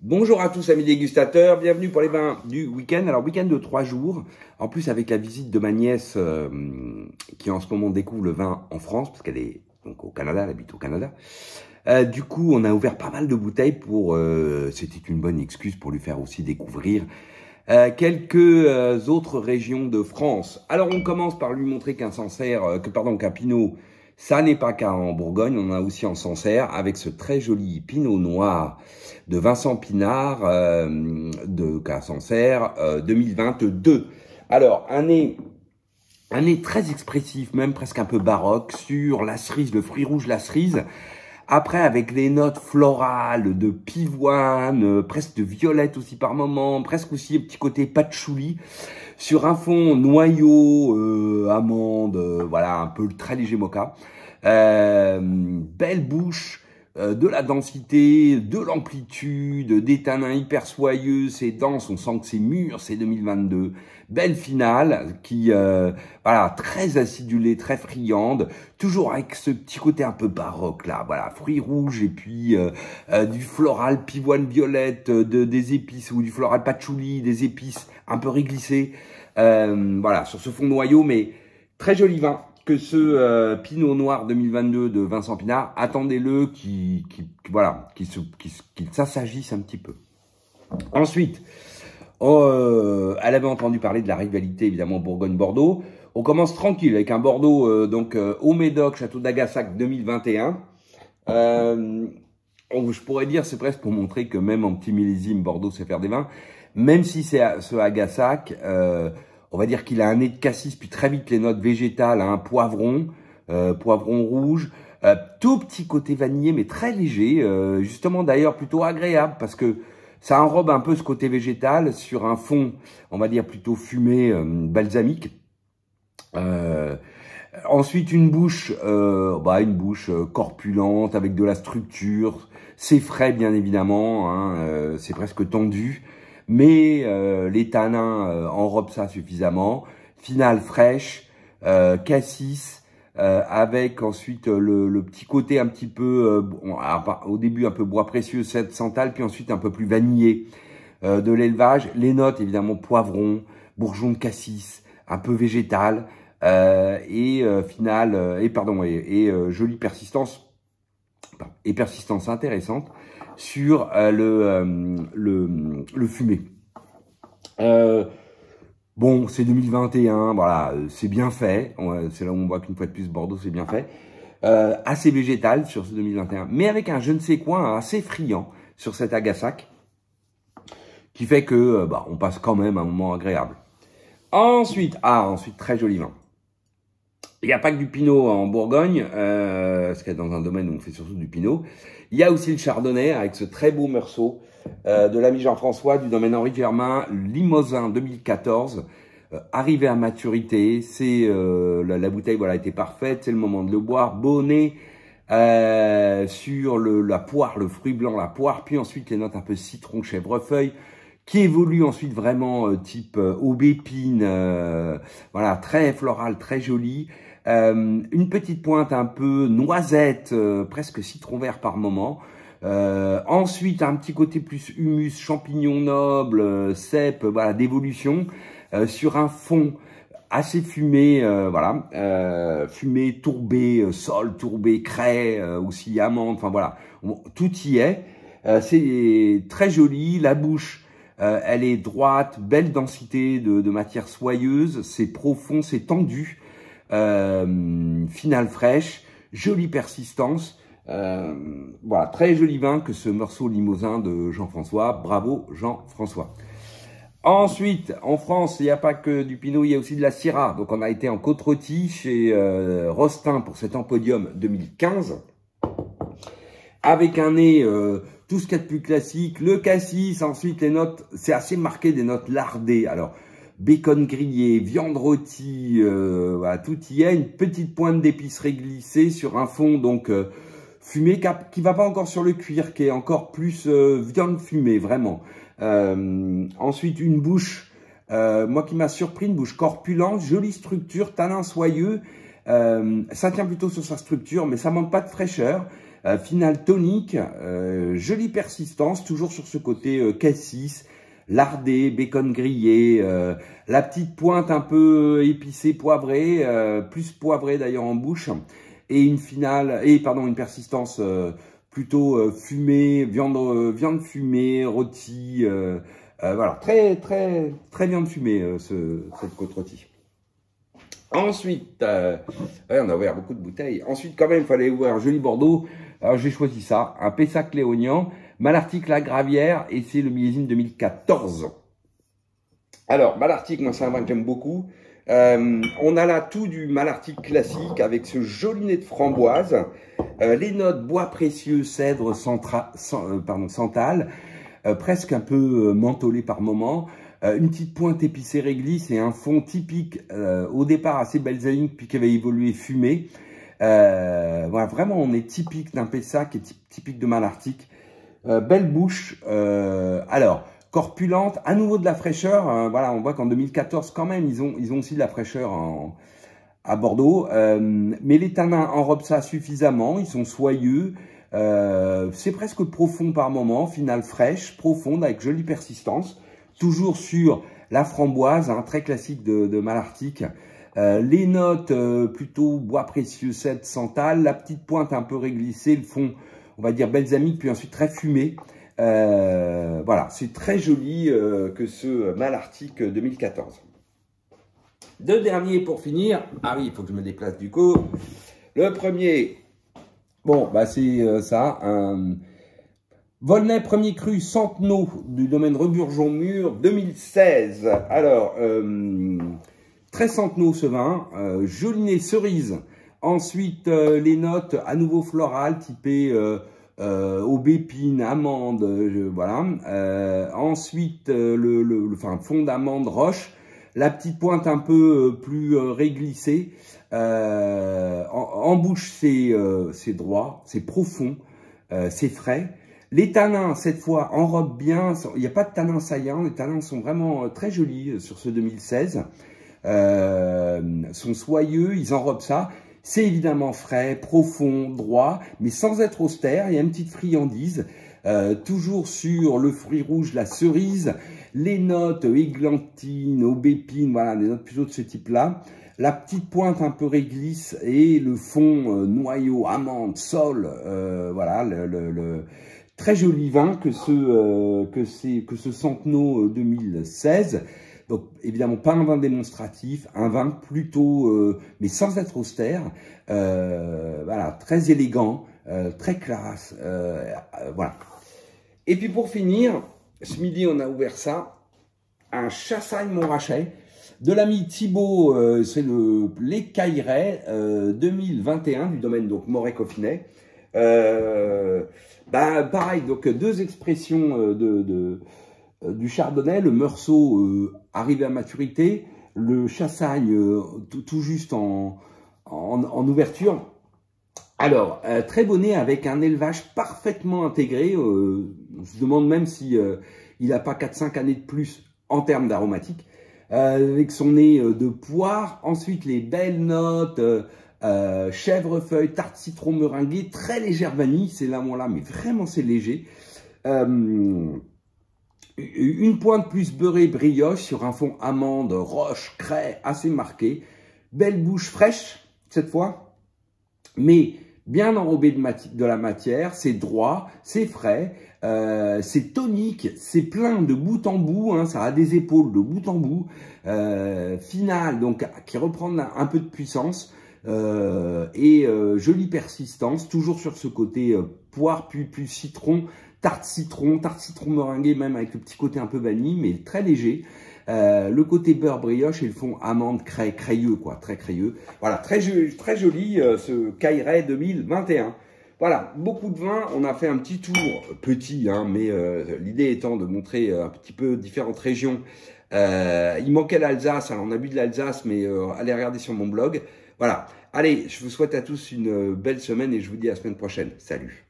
Bonjour à tous amis dégustateurs, bienvenue pour les vins du week-end. Alors week-end de 3 jours, en plus avec la visite de ma nièce qui en ce moment découvre le vin en France, parce qu'elle est donc au Canada, elle habite au Canada. Du coup on a ouvert pas mal de bouteilles pour, c'était une bonne excuse pour lui faire aussi découvrir quelques autres régions de France. Alors on commence par lui montrer qu'un Sancerre, qu'un Pinot, ça n'est pas qu'en Bourgogne, on a aussi en Sancerre avec ce très joli Pinot Noir de Vincent Pinard qu'à Sancerre 2022. Alors un nez très expressif, même presque un peu baroque sur la cerise, le fruit rouge, la cerise. Après, avec les notes florales de pivoine, presque de violette aussi par moment, presque aussi un petit côté patchouli, sur un fond noyau, amande, voilà, un peu très léger mocha. Belle bouche, de la densité, de l'amplitude, des tanins hyper soyeux, c'est dense, on sent que c'est mûr, c'est 2022. Belle finale qui, voilà, très acidulée, très friande, toujours avec ce petit côté un peu baroque là, voilà, fruits rouges et puis du floral pivoine violette, des épices ou du floral patchouli, des épices un peu réglissées, voilà, sur ce fond noyau, mais très joli vin. Que ce Pinot Noir 2022 de Vincent Pinard, attendez-le qu'il s'assagisse un petit peu. Ensuite, elle avait entendu parler de la rivalité évidemment Bourgogne-Bordeaux. On commence tranquille avec un Bordeaux au Médoc, Château d'Agassac 2021. Je pourrais dire, c'est presque pour montrer que même en petit millésime, Bordeaux sait faire des vins. Même si c'est ce Agassac, on va dire qu'il a un nez de cassis, puis très vite les notes végétales, un poivron, poivron rouge, tout petit côté vanillé, mais très léger, justement d'ailleurs plutôt agréable, parce que ça enrobe un peu ce côté végétal sur un fond, on va dire plutôt fumé, balsamique. Ensuite une bouche corpulente, avec de la structure, c'est frais bien évidemment, hein, c'est presque tendu. Mais les tanins enrobent ça suffisamment. Finale fraîche, cassis, avec ensuite le petit côté un petit peu, au début un peu bois précieux, cèdre santal, puis ensuite un peu plus vanillé de l'élevage. Les notes évidemment poivron, bourgeon de cassis, un peu végétal, jolie persistance, et persistance intéressante sur le fumé. Bon, c'est 2021, voilà, c'est bien fait. C'est là où on voit qu'une fois de plus, Bordeaux, c'est bien fait. Assez végétal sur ce 2021, mais avec un je ne sais quoi assez friand sur cet Agassac, qui fait que on passe quand même un moment agréable. Ensuite, très joli vin. Il n'y a pas que du Pinot en Bourgogne, parce qu'il y a dans un domaine où on fait surtout du Pinot. Il y a aussi le Chardonnay avec ce très beau Meursault de l'ami Jean-François du domaine Henri Germain, Limousin 2014, arrivé à maturité. C'est la bouteille, voilà, était parfaite. C'est le moment de le boire. Bonnet sur la poire, le fruit blanc, la poire, puis ensuite les notes un peu citron, chèvrefeuille, qui évolue ensuite vraiment type aubépine, voilà, très floral, très joli. Une petite pointe un peu noisette, presque citron vert par moment. Ensuite, un petit côté plus humus, champignons nobles, cèpe, voilà, d'évolution, sur un fond assez fumé, fumé, tourbé, sol tourbé, craie, aussi amande, enfin voilà, tout y est. C'est très joli, la bouche, elle est droite, belle densité de matière soyeuse, c'est profond, c'est tendu. Finale fraîche, jolie persistance, voilà, très joli vin que ce Meursault Limousin de Jean-François. Bravo Jean-François. Ensuite, en France, il n'y a pas que du Pinot, il y a aussi de la Syrah. Donc on a été en Côte-Rôtie chez Rostin pour cet Empodium 2015, avec un nez tout ce qu'il y a de plus classique, le cassis. Ensuite les notes, c'est assez marqué, des notes lardées. Alors bacon grillé, viande rôtie, voilà, tout y est. Une petite pointe d'épicerie glissée sur un fond donc fumé, qui va pas encore sur le cuir, qui est encore plus viande fumée, vraiment. Ensuite, une bouche, moi qui m'a surpris, une bouche corpulente, jolie structure, tanin soyeux. Ça tient plutôt sur sa structure, mais ça manque pas de fraîcheur. finale tonique, jolie persistance, toujours sur ce côté cassis, lardé, bacon grillé, la petite pointe un peu épicée, poivrée, plus poivrée d'ailleurs en bouche, et une finale, une persistance plutôt fumée, viande fumée, rôtie, voilà, très viande fumée cette côte rôtie. Ensuite, ouais, on a ouvert beaucoup de bouteilles. Ensuite, quand même, il fallait ouvrir un joli Bordeaux. Alors, j'ai choisi ça, un Pessac Léognan, Malartic La Gravière, et c'est le millésime 2014. Alors, Malartic, moi, c'est un vin que j'aime beaucoup. On a là tout du Malartic classique avec ce joli nez de framboise, les notes bois précieux, cèdre santal, presque un peu mentholé par moment. Une petite pointe épicée réglisse et un fond typique, au départ assez balsamique, puis qui avait évolué fumé. Voilà, vraiment, on est typique d'un Pessac et typique de Malartic. Belle bouche. Alors, corpulente, à nouveau de la fraîcheur. Voilà, on voit qu'en 2014, quand même, ils ont aussi de la fraîcheur à Bordeaux. Mais les tanins enrobent ça suffisamment. Ils sont soyeux. C'est presque profond par moment. Finale fraîche, profonde, avec jolie persistance. Toujours sur la framboise, hein, très classique de Malartic. Les notes plutôt bois précieux, cèdre, santal. La petite pointe un peu réglissée, le fond, on va dire balsamique, puis ensuite très fumé. Voilà, c'est très joli que ce Malartic 2014. Deux derniers pour finir. Ah oui, il faut que je me déplace du coup. Le premier, bon, bah c'est ça, un Volnay premier cru Centenot du domaine Reburgeon-Mur 2016. Alors, très Centenot ce vin, joli nez cerise. Ensuite, les notes à nouveau florales typées aubépine, amande, voilà. Ensuite, fond d'amande roche. La petite pointe un peu plus réglissée. En bouche, c'est droit, c'est profond, c'est frais. Les tanins, cette fois, enrobent bien. Il n'y a pas de tanins saillants. Les tanins sont vraiment très jolis sur ce 2016. Sont soyeux, ils enrobent ça. C'est évidemment frais, profond, droit, mais sans être austère. Il y a une petite friandise. Toujours sur le fruit rouge, la cerise. Les notes églantines, aubépines, voilà, des notes plutôt de ce type-là. La petite pointe un peu réglisse et le fond noyau, amande, sol, voilà, très joli vin que ce Centenot 2016. Donc évidemment pas un vin démonstratif, un vin plutôt, mais sans être austère, voilà, très élégant, très classe, voilà. Et puis pour finir, ce midi on a ouvert ça, un Chassagne-Montrachet de l'ami Thibaut, c'est les Cailleret 2021 du domaine donc Moret-Coffinet. Bah, pareil, donc deux expressions du chardonnay, le meursault arrivé à maturité, le chassagne tout juste en ouverture. Alors, très bon nez avec un élevage parfaitement intégré. On se demande même si il n'a pas 4-5 années de plus en termes d'aromatique. Avec son nez de poire. Ensuite, les belles notes, chèvrefeuille, tarte citron meringuée, très légère vanille. C'est là, mais vraiment c'est léger. Une pointe plus beurrée brioche sur un fond amande, roche, craie assez marqué. Belle bouche fraîche cette fois, mais bien enrobé de la matière. C'est droit, c'est frais, c'est tonique, c'est plein de bout en bout, hein, ça a des épaules de bout en bout. Finale, donc qui reprend un peu de puissance jolie persistance, toujours sur ce côté poire puis citron. Tarte citron meringuée, même avec le petit côté un peu vanille, mais très léger. Le côté beurre brioche et le fond amande crayeux, quoi, très crayeux. Voilà, très joli ce Cailleret 2021. Voilà, beaucoup de vins. On a fait un petit tour petit, hein, mais l'idée étant de montrer un petit peu différentes régions. Il manquait l'Alsace, alors on a bu de l'Alsace, mais allez regarder sur mon blog. Voilà, allez, je vous souhaite à tous une belle semaine et je vous dis à la semaine prochaine. Salut!